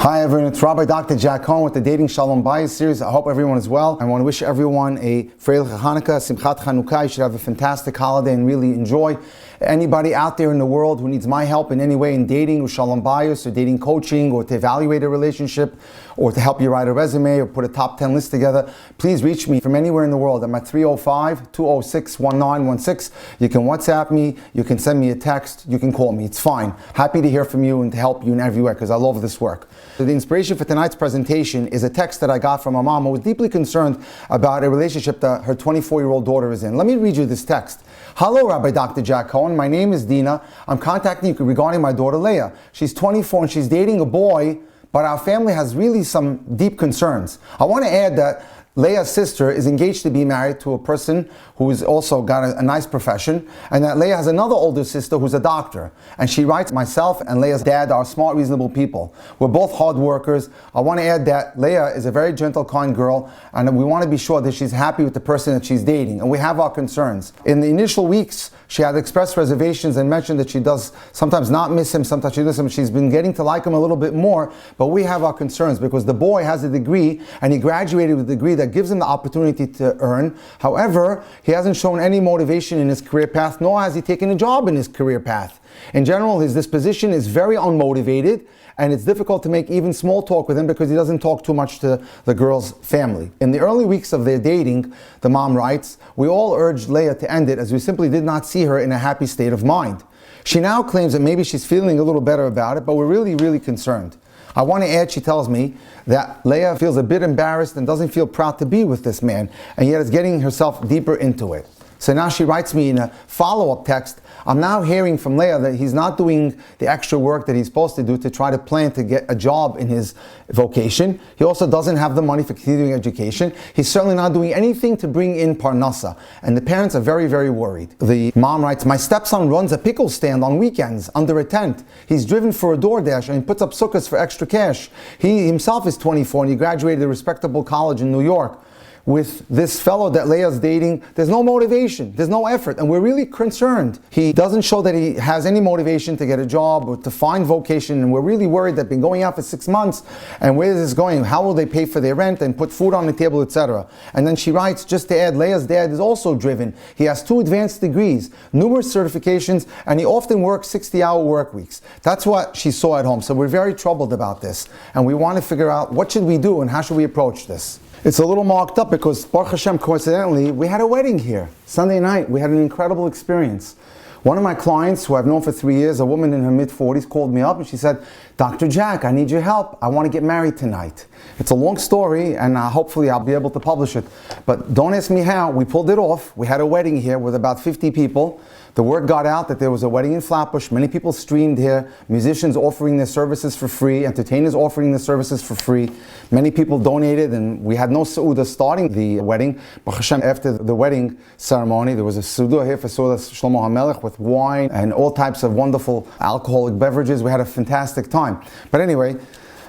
Hi everyone, it's Rabbi Dr. Jack Cohen with the Dating Shalom Bayis series. I hope everyone is well. I want to wish everyone a Freilich Hanukkah, Simchat Chanukah. You should have a fantastic holiday and really enjoy. Anybody out there in the world who needs my help in any way in dating or Shalom Bayis or dating coaching or to evaluate a relationship or to help you write a resume or put a top 10 list together, please reach me from anywhere in the world. I'm at 305-206-1916. You can WhatsApp me, you can send me a text, you can call me. It's fine. Happy to hear from you and to help you in every way because I love this work. So the inspiration for tonight's presentation is a text that I got from a mom who was deeply concerned about a relationship that her 24-year-old daughter is in. Let me read you this text. Hello, Rabbi Dr. Jack Cohen. My name is Dina. I'm contacting you regarding my daughter Leah. She's 24 and she's dating a boy, but our family has really some deep concerns. I want to add that Leah's sister is engaged to be married to a person who's also got a nice profession, and that Leah has another older sister who's a doctor. And she writes, myself and Leah's dad are smart, reasonable people. We're both hard workers. I want to add that Leah is a very gentle, kind girl, and we want to be sure that she's happy with the person that she's dating. And we have our concerns. In the initial weeks, she had expressed reservations and mentioned that she does sometimes not miss him, sometimes she does him. She's been getting to like him a little bit more, but we have our concerns because the boy has a degree and he graduated with a degree that gives him the opportunity to earn. However, he hasn't shown any motivation in his career path, nor has he taken a job in his career path. In general, his disposition is very unmotivated, and it's difficult to make even small talk with him because he doesn't talk too much to the girl's family. In the early weeks of their dating, the mom writes, we all urged Leah to end it as we simply did not see her in a happy state of mind. She now claims that maybe she's feeling a little better about it, but we're really concerned. I want to add, she tells me, that Leah feels a bit embarrassed and doesn't feel proud to be with this man, and yet is getting herself deeper into it. So now she writes me in a follow-up text, I'm now hearing from Leah that he's not doing the extra work that he's supposed to do to try to plan to get a job in his vocation. He also doesn't have the money for continuing education. He's certainly not doing anything to bring in parnasa. And the parents are very worried. The mom writes, my stepson runs a pickle stand on weekends under a tent. He's driven for a DoorDash and he puts up sukkahs for extra cash. He himself is 24 and he graduated a respectable college in New York. With this fellow that Leah's dating, there's no motivation, there's no effort, and we're really concerned. He doesn't show that he has any motivation to get a job or to find vocation, and we're really worried that they've been going out for 6 months, and where is this going? How will they pay for their rent and put food on the table, etc.? And then she writes, just to add, Leah's dad is also driven. He has 2 advanced degrees, numerous certifications, and he often works 60-hour work weeks. That's what she saw at home, so we're very troubled about this, and we want to figure out what should we do and how should we approach this. It's a little marked up because, Baruch Hashem, coincidentally, we had a wedding here. Sunday night, we had an incredible experience. One of my clients, who I've known for 3 years, a woman in her mid-40s, called me up and she said, Dr. Jack, I need your help. I want to get married tonight. It's a long story and hopefully I'll be able to publish it. But don't ask me how. We pulled it off. We had a wedding here with about 50 people. The word got out that there was a wedding in Flatbush. Many people streamed here. Musicians offering their services for free. Entertainers offering their services for free. Many people donated and we had no Seudah starting the wedding. Baruch Hashem, after the wedding ceremony, there was a Seudah here for Seudah Shlomo HaMelech with wine and all types of wonderful alcoholic beverages. We had a fantastic time. But anyway,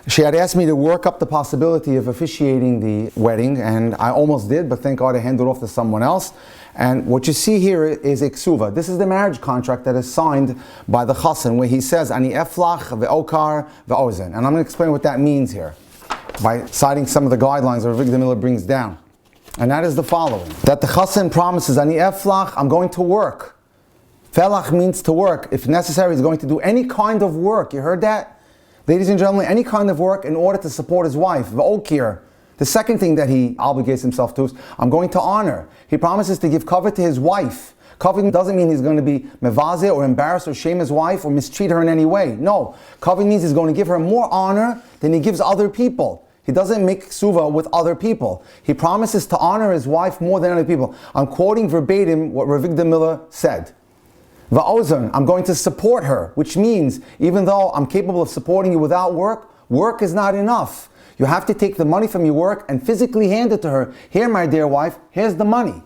she had asked me to work up the possibility of officiating the wedding, and I almost did, but thank God I handed it off to someone else. And what you see here is a ksuva. This is the marriage contract that is signed by the chassan, where he says, Ani eflach ve'okar ve'ozen. And I'm going to explain what that means here by citing some of the guidelines that Rabbi Miller brings down. And that is the following. That the chassan promises, Ani eflach, I'm going to work. Felach means to work. If necessary, he's going to do any kind of work. You heard that? Ladies and gentlemen, any kind of work in order to support his wife. V'okir. The second thing that he obligates himself to is, I'm going to honor. He promises to give cover to his wife. Cover doesn't mean he's going to be mevazeh or embarrass or shame his wife or mistreat her in any way. No. Cover means he's going to give her more honor than he gives other people. He doesn't make ksuva with other people. He promises to honor his wife more than other people. I'm quoting verbatim what Rabbi Miller said. Va'ozen, I'm going to support her, which means even though I'm capable of supporting you without work, work is not enough. You have to take the money from your work and physically hand it to her. Here, my dear wife, here's the money.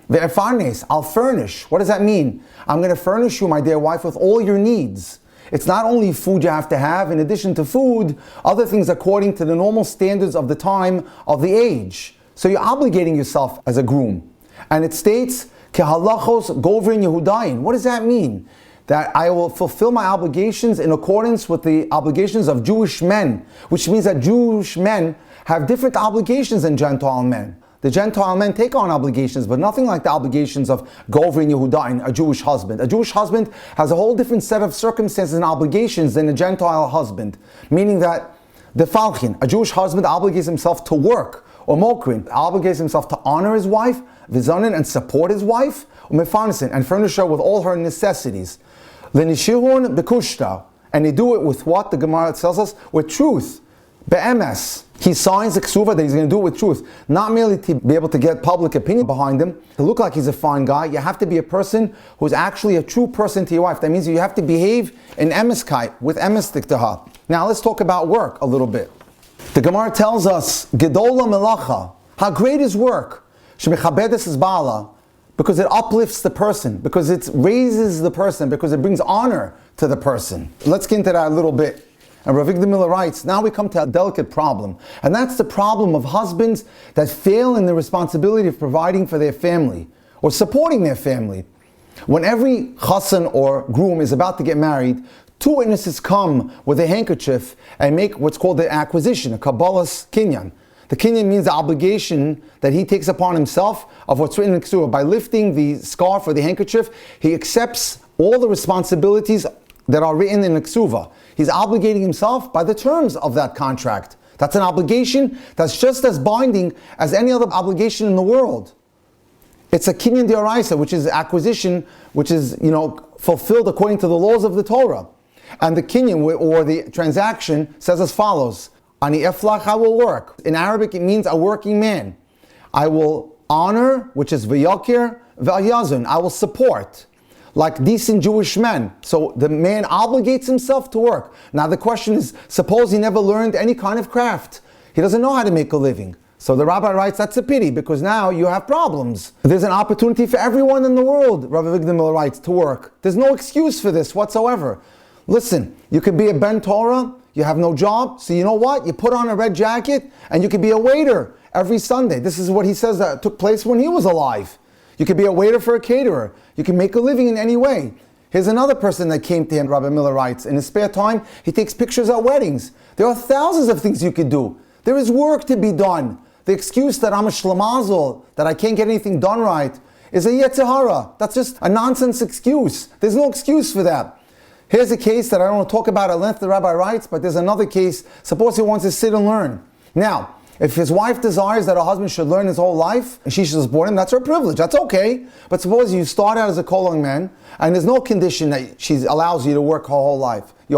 Ve'efarnes, I'll furnish. What does that mean? I'm going to furnish you, my dear wife, with all your needs. It's not only food you have to have, in addition to food, other things according to the normal standards of the time of the age. So you're obligating yourself as a groom. And it states, Kehalachos Govrin Yehudayin. What does that mean? that I will fulfill my obligations in accordance with the obligations of Jewish men, which means that Jewish men have different obligations than Gentile men. The Gentile men take on obligations, but nothing like the obligations of Govrin Yehudain, a Jewish husband. A Jewish husband has a whole different set of circumstances and obligations than a Gentile husband, meaning that the Falchin, a Jewish husband, obligates himself to work, or Mokrin, obligates himself to honor his wife, Vizanin, and support his wife, or Mefarnesin, and furnish her with all her necessities. L'nishirun bekushta, and they do it with what? The Gemara tells us, with truth. Be'emes. He signs the ksuva that he's going to do it with truth. Not merely to be able to get public opinion behind him, to look like he's a fine guy. You have to be a person who's actually a true person to your wife. That means you have to behave in emeskai, with emes tiktaha. Now let's talk about work a little bit. The Gemara tells us, Gedola melacha, how great is work? Shemechabedes is bala, because it uplifts the person, because it raises the person, because it brings honor to the person. Let's get into that a little bit. And Rabbi Miller writes, now we come to a delicate problem. And that's the problem of husbands that fail in the responsibility of providing for their family, or supporting their family. When every chassan or groom is about to get married, two witnesses come with a handkerchief and make what's called the acquisition, a kabbalas kinyan. The kinyan means the obligation that he takes upon himself of what's written in Ksura. By lifting the scarf or the handkerchief, he accepts all the responsibilities that are written in the Ksuva. He's obligating himself by the terms of that contract. That's an obligation that's just as binding as any other obligation in the world. It's a kinyan d'oraisa, which is acquisition, which is, fulfilled according to the laws of the Torah. And the kinyan, or the transaction, says as follows: Ani eflach, I will work. In Arabic, it means a working man. I will honor, which is v'yakir, v'ayazun. I will support, like decent Jewish men. So the man obligates himself to work. Now the question is, suppose he never learned any kind of craft. He doesn't know how to make a living. So the rabbi writes, that's a pity, because now you have problems. There's an opportunity for everyone in the world, Rabbi Miller writes, to work. There's no excuse for this whatsoever. Listen, you could be a Ben Torah, you have no job, so you know what? You put on a red jacket and you could be a waiter every Sunday. This is what he says that took place when he was alive. You could be a waiter for a caterer. You can make a living in any way. Here's another person that came to him, Rabbi Miller writes. In his spare time, he takes pictures at weddings. There are thousands of things you could do. There is work to be done. The excuse that I'm a shlemazel, that I can't get anything done right, is a yetzirah. That's just a nonsense excuse. There's no excuse for that. Here's a case that I don't want to talk about at length, the rabbi writes, but there's another case. Suppose he wants to sit and learn. Now, if his wife desires that her husband should learn his whole life, and she should support him, that's her privilege, that's okay. But suppose you start out as a kolon man, and there's no condition that she allows you to work your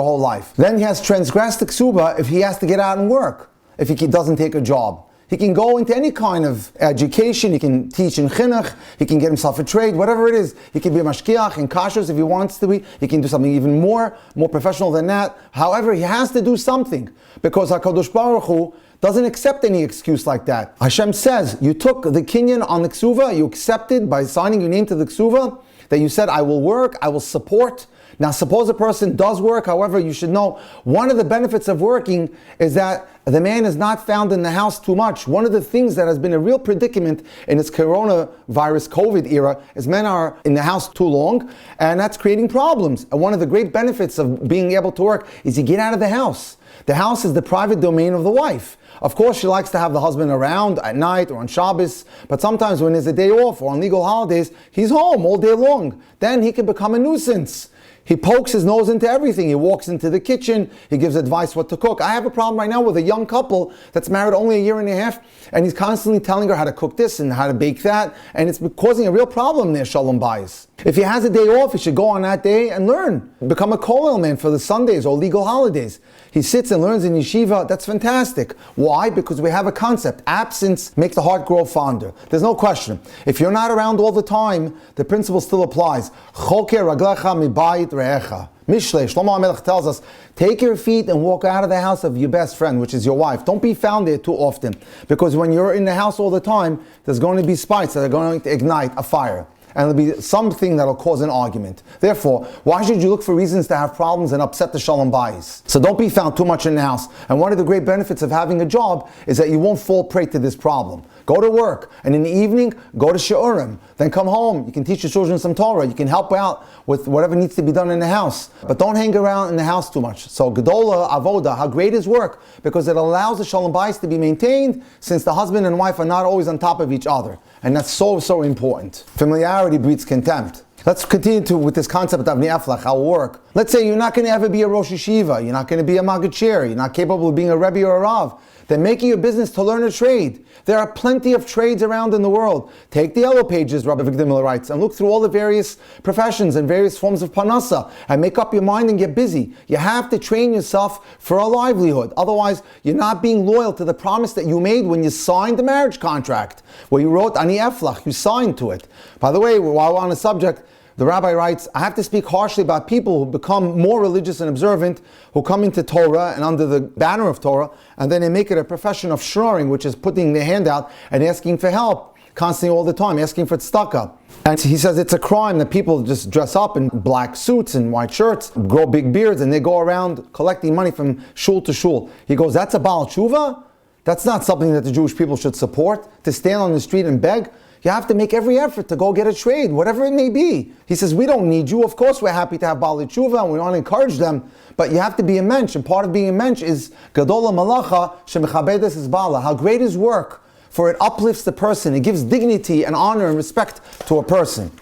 whole life. Then he has transgressed the ksuba if he has to get out and work, if he doesn't take a job. He can go into any kind of education, he can teach in chinuch, he can get himself a trade, whatever it is. He can be a mashkiach in kashrus if he wants to be. He can do something even more professional than that. However, he has to do something, because HaKadosh Baruch Hu doesn't accept any excuse like that. Hashem says, you took the kinyan on the ksuva, you accepted by signing your name to the ksuva, that you said, I will work, I will support. Now suppose a person does work, however, you should know, one of the benefits of working is that the man is not found in the house too much. One of the things that has been a real predicament in this coronavirus COVID era is men are in the house too long, and that's creating problems. And one of the great benefits of being able to work is you get out of the house. The house is the private domain of the wife. Of course, she likes to have the husband around at night or on Shabbos, but sometimes when there's a day off or on legal holidays, he's home all day long. Then he can become a nuisance. He pokes his nose into everything. He walks into the kitchen. He gives advice what to cook. I have a problem right now with a young couple that's married only a year and a half, and he's constantly telling her how to cook this and how to bake that, and it's causing a real problem there, Shalom Bayis. If he has a day off, he should go on that day and learn. Become a kollel man for the Sundays or legal holidays. He sits and learns in yeshiva. That's fantastic. Why? Because we have a concept. Absence makes the heart grow fonder. There's no question. If you're not around all the time, the principle still applies. Choker raglecha mibayit re'echa. Mishlei, Shlomo HaMelech tells us, take your feet and walk out of the house of your best friend, which is your wife. Don't be found there too often, because when you're in the house all the time, there's going to be spites that are going to ignite a fire. and there'll be something that'll cause an argument. Therefore, why should you look for reasons to have problems and upset the shalom bayis? So don't be found too much in the house. And one of the great benefits of having a job is that you won't fall prey to this problem. Go to work, and in the evening, go to shiurim. Then come home. You can teach your children some Torah. You can help out with whatever needs to be done in the house. But don't hang around in the house too much. So gedola avoda, how great is work? Because it allows the shalom bayis to be maintained, since the husband and wife are not always on top of each other. And that's so important. Familiarity breeds contempt. Let's continue with this concept of ni'aflach, how it work. Let's say you're not going to ever be a Rosh Yeshiva, you're not going to be a Maggid Shir, you're not capable of being a Rebbe or a Rav. Then make it your business to learn a trade. There are plenty of trades around in the world. Take the yellow pages, Rabbi Miller writes, and look through all the various professions and various forms of parnasa, and make up your mind and get busy. You have to train yourself for a livelihood. Otherwise, you're not being loyal to the promise that you made when you signed the marriage contract, where you wrote ani eflach, you signed to it. By the way, while we're on the subject, the rabbi writes, I have to speak harshly about people who become more religious and observant, who come into Torah and under the banner of Torah, and then they make it a profession of shroring, which is putting their hand out and asking for help constantly all the time, asking for tzedakah. And he says it's a crime that people just dress up in black suits and white shirts, grow big beards, and they go around collecting money from shul to shul. He goes, that's a Baal Tshuva? That's not something that the Jewish people should support, to stand on the street and beg. You have to make every effort to go get a trade, whatever it may be. He says, we don't need you. Of course, we're happy to have Baalei Tshuva and we want to encourage them, but you have to be a mensch, and part of being a mensch is Gadola Malacha Shemechabedes is Bala. How great is work, for it uplifts the person. It gives dignity and honor and respect to a person.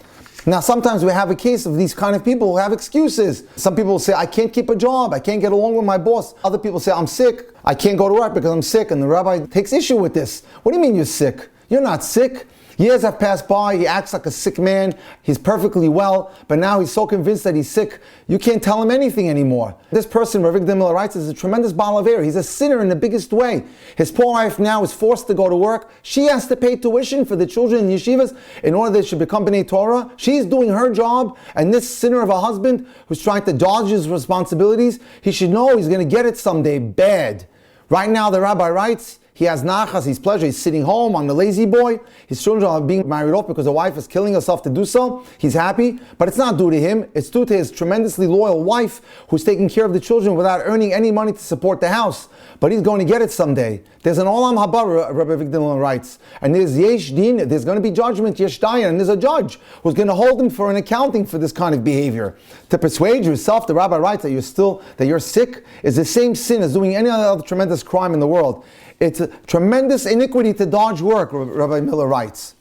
Now, sometimes we have a case of these kind of people who have excuses. Some people will say, I can't keep a job, I can't get along with my boss. Other people say, I'm sick, I can't go to work because I'm sick, and the rabbi takes issue with this. What do you mean you're sick? You're not sick. Years have passed by, he acts like a sick man, he's perfectly well, but now he's so convinced that he's sick, you can't tell him anything anymore. This person, Rabbi Miller writes, is a tremendous Baal Avera. He's a sinner in the biggest way. His poor wife now is forced to go to work. She has to pay tuition for the children in yeshivas in order that they should become B'nai Torah. She's doing her job, and this sinner of a husband who's trying to dodge his responsibilities, he should know he's going to get it someday bad. Right now, the rabbi writes, he has nachas, he's pleasure, he's sitting home on the lazy boy. His children are being married off because the wife is killing herself to do so. He's happy, but it's not due to him. It's due to his tremendously loyal wife who's taking care of the children without earning any money to support the house. But he's going to get it someday. There's an olam haba, Rabbi Miller writes, and there's yesh din, there's going to be judgment, yesh dayan, and there's a judge who's going to hold him for an accounting for this kind of behavior. To persuade yourself, the rabbi writes, that you're sick is the same sin as doing any other tremendous crime in the world. It's a tremendous iniquity to dodge work, Rabbi Miller writes.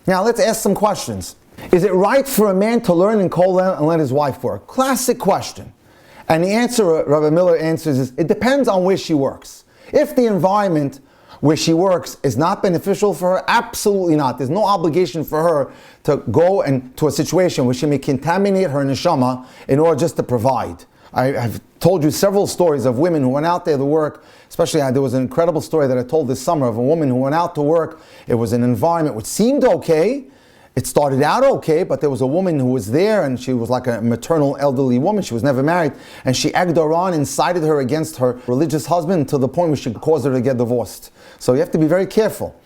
Now let's ask some questions. Is it right for a man to learn in kollel and let his wife work? Classic question. And the answer, Rabbi Miller answers, is it depends on where she works. If the environment where she works is not beneficial for her, absolutely not. There's no obligation for her to go to a situation where she may contaminate her neshama in order just to provide. I've told you several stories of women who went out there to work. Especially, there was an incredible story that I told this summer of a woman who went out to work. It was an environment which seemed okay. It started out okay, but there was a woman who was there, and she was like a maternal elderly woman. She was never married, and she egged her on, incited her against her religious husband to the point where she caused her to get divorced. So you have to be very careful.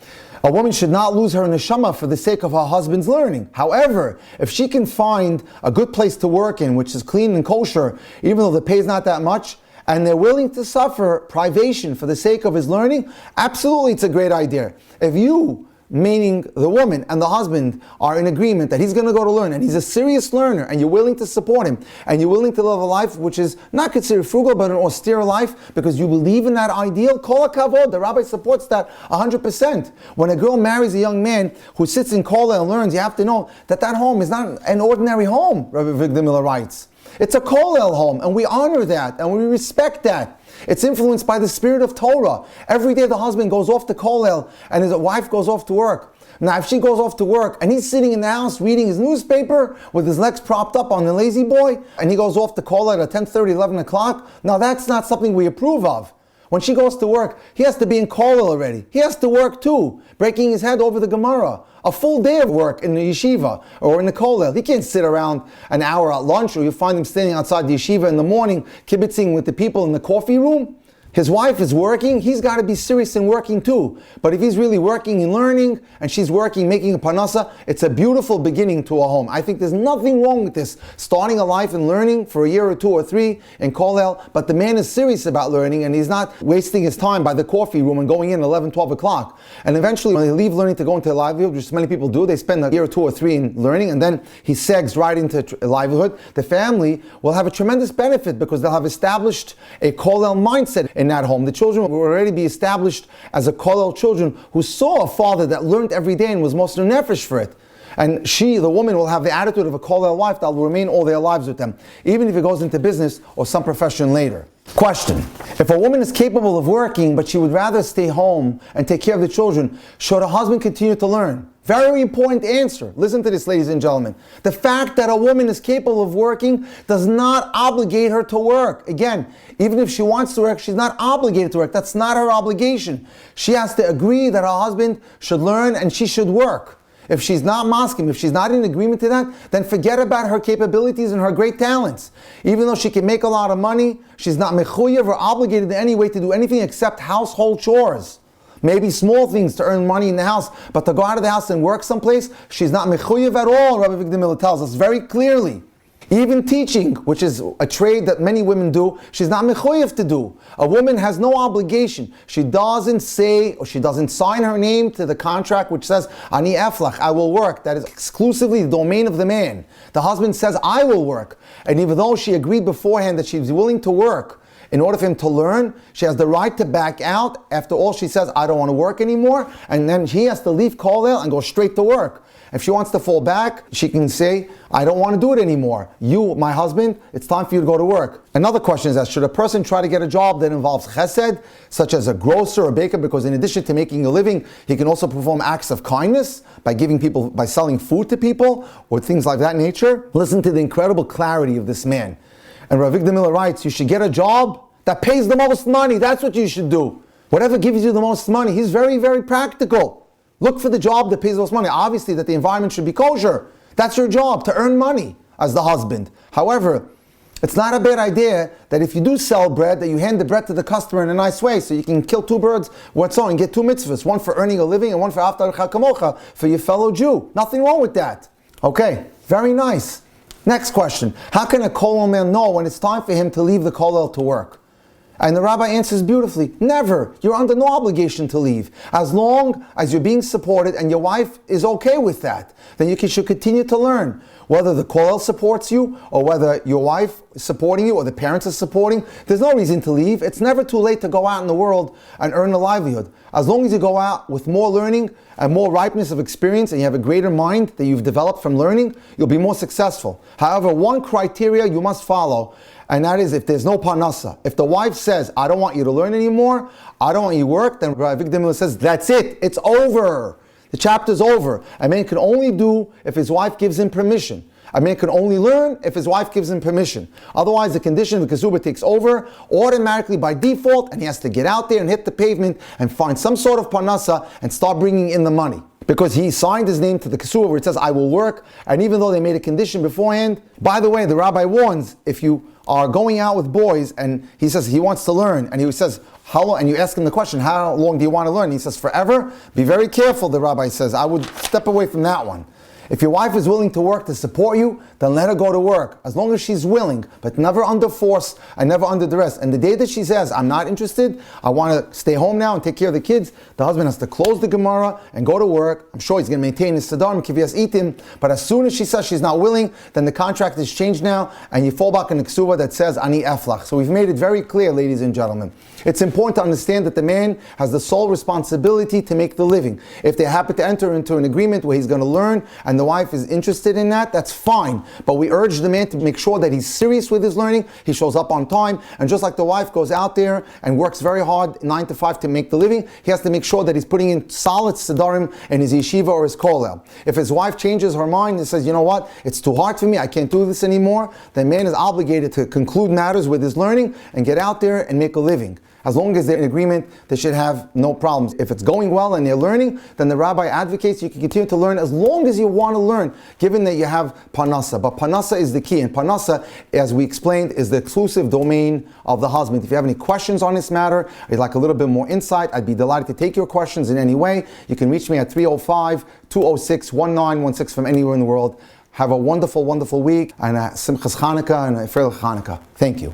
A woman should not lose her neshama for the sake of her husband's learning. However, if she can find a good place to work in, which is clean and kosher, even though the pay is not that much, and they're willing to suffer privation for the sake of his learning, absolutely it's a great idea. If you, meaning the woman and the husband, are in agreement that he's going to go to learn, and he's a serious learner, and you're willing to support him, and you're willing to live a life which is not considered frugal, but an austere life, because you believe in that ideal, kol hakavod, the rabbi supports that 100%. When a girl marries a young man who sits in kollel and learns, you have to know that that home is not an ordinary home, Rabbi Victor Miller writes. It's a kollel home, and we honor that, and we respect that. It's influenced by the spirit of Torah. Every day the husband goes off to kollel, and his wife goes off to work. Now, if she goes off to work, and he's sitting in the house reading his newspaper with his legs propped up on the lazy boy, and he goes off to kollel at 10:30, 11 o'clock, now that's not something we approve of. When she goes to work, he has to be in kollel already. He has to work too, breaking his head over the Gemara. A full day of work in the yeshiva or in the kollel. He can't sit around an hour at lunch, or you find him standing outside the yeshiva in the morning, kibitzing with the people in the coffee room. His wife is working, he's got to be serious in working too. But if he's really working and learning, and she's working, making a parnasa, it's a beautiful beginning to a home. I think there's nothing wrong with this, starting a life and learning for a year or 2 or 3 in kollel, but the man is serious about learning, and he's not wasting his time by the coffee room and going in 11, 12 o'clock. And eventually, when they leave learning to go into a livelihood, which many people do, they spend a year or 2 or 3 in learning, and then he segs right into a livelihood. The family will have a tremendous benefit because they'll have established a kollel mindset in that home. The children will already be established as a kollel children who saw a father that learned every day and was most nefesh for it. And she, the woman, will have the attitude of a kollel wife that will remain all their lives with them, even if it goes into business or some profession later. Question: if a woman is capable of working, but she would rather stay home and take care of the children, should her husband continue to learn? Very important answer. Listen to this, ladies and gentlemen. The fact that a woman is capable of working does not obligate her to work. Again, even if she wants to work, she's not obligated to work. That's not her obligation. She has to agree that her husband should learn and she should work. If she's not masking, if she's not in agreement to that, then forget about her capabilities and her great talents. Even though she can make a lot of money, she's not mechuyev or obligated in any way to do anything except household chores. Maybe small things to earn money in the house, but to go out of the house and work someplace, she's not mechuyev at all, Rabbi Vigdamila tells us very clearly. Even teaching, which is a trade that many women do, she's not mechuyev to do. A woman has no obligation. She doesn't say, or she doesn't sign her name to the contract which says, Ani eflach, I will work. That is exclusively the domain of the man. The husband says, I will work. And even though she agreed beforehand that she's willing to work, in order for him to learn, she has the right to back out. After all, she says, I don't want to work anymore. And then he has to leave kollel and go straight to work. If she wants to fall back, she can say, I don't want to do it anymore. You, my husband, it's time for you to go to work. Another question is that, should a person try to get a job that involves chesed, such as a grocer or baker, because in addition to making a living, he can also perform acts of kindness by selling food to people, or things like that nature? Listen to the incredible clarity of this man. And Rav Vigdamila writes, you should get a job that pays the most money. That's what you should do. Whatever gives you the most money. He's very, very practical. Look for the job that pays the most money. Obviously, that the environment should be kosher. That's your job, to earn money as the husband. However, it's not a bad idea that if you do sell bread, that you hand the bread to the customer in a nice way, so you can kill 2 birds with one and get 2 mitzvahs, one for earning a living and one for aftar kamocha, for your fellow Jew. Nothing wrong with that. Okay, very nice. Next question. How can a kollel man know when it's time for him to leave the kollel to work? And the rabbi answers beautifully, never. You're under no obligation to leave. As long as you're being supported and your wife is okay with that, then you should continue to learn. Whether the kollel supports you, or whether your wife is supporting you, or the parents are supporting, there's no reason to leave. It's never too late to go out in the world and earn a livelihood. As long as you go out with more learning and more ripeness of experience, and you have a greater mind that you've developed from learning, you'll be more successful. However, one criteria you must follow, and that is if there's no parnasa. If the wife says, I don't want you to learn anymore, I don't want you to work, then Rabbi Vigdamila says, that's it, it's over. The chapter's over. A man can only do if his wife gives him permission. A man can only learn if his wife gives him permission. Otherwise, the condition of the kesuba takes over automatically by default, and he has to get out there and hit the pavement and find some sort of parnasa and start bringing in the money. Because he signed his name to the kesuba where it says, I will work, and even though they made a condition beforehand, by the way, the rabbi warns, if you are going out with boys and he says he wants to learn, and he says, how long, and you ask him the question, how long do you want to learn? He says, forever. Be very careful, the rabbi says. I would step away from that one. If your wife is willing to work to support you, then let her go to work, as long as she's willing, but never under force and never under duress. And the day that she says, I'm not interested, I want to stay home now and take care of the kids, the husband has to close the Gemara and go to work. I'm sure he's going to maintain his Sadarim, Kivyas Itim, but as soon as she says she's not willing, then the contract is changed now, and you fall back in the Ksuva that says, Ani Eflach. So we've made it very clear, ladies and gentlemen. It's important to understand that the man has the sole responsibility to make the living. If they happen to enter into an agreement where he's going to learn, and the wife is interested in that, that's fine. But we urge the man to make sure that he's serious with his learning, he shows up on time, and just like the wife goes out there and works very hard 9 to 5 to make the living, he has to make sure that he's putting in solid Siddharim in his yeshiva or his kollel. If his wife changes her mind and says, you know what, it's too hard for me, I can't do this anymore, the man is obligated to conclude matters with his learning and get out there and make a living. As long as they're in agreement, they should have no problems. If it's going well and they're learning, then the rabbi advocates you can continue to learn as long as you want to learn, given that you have parnasa. But parnasa is the key, and parnasa, as we explained, is the exclusive domain of the husband. If you have any questions on this matter, or you'd like a little bit more insight, I'd be delighted to take your questions in any way. You can reach me at 305-206-1916 from anywhere in the world. Have a wonderful, wonderful week, and a Simchas Chanukah and a Freilich Chanukah. Thank you.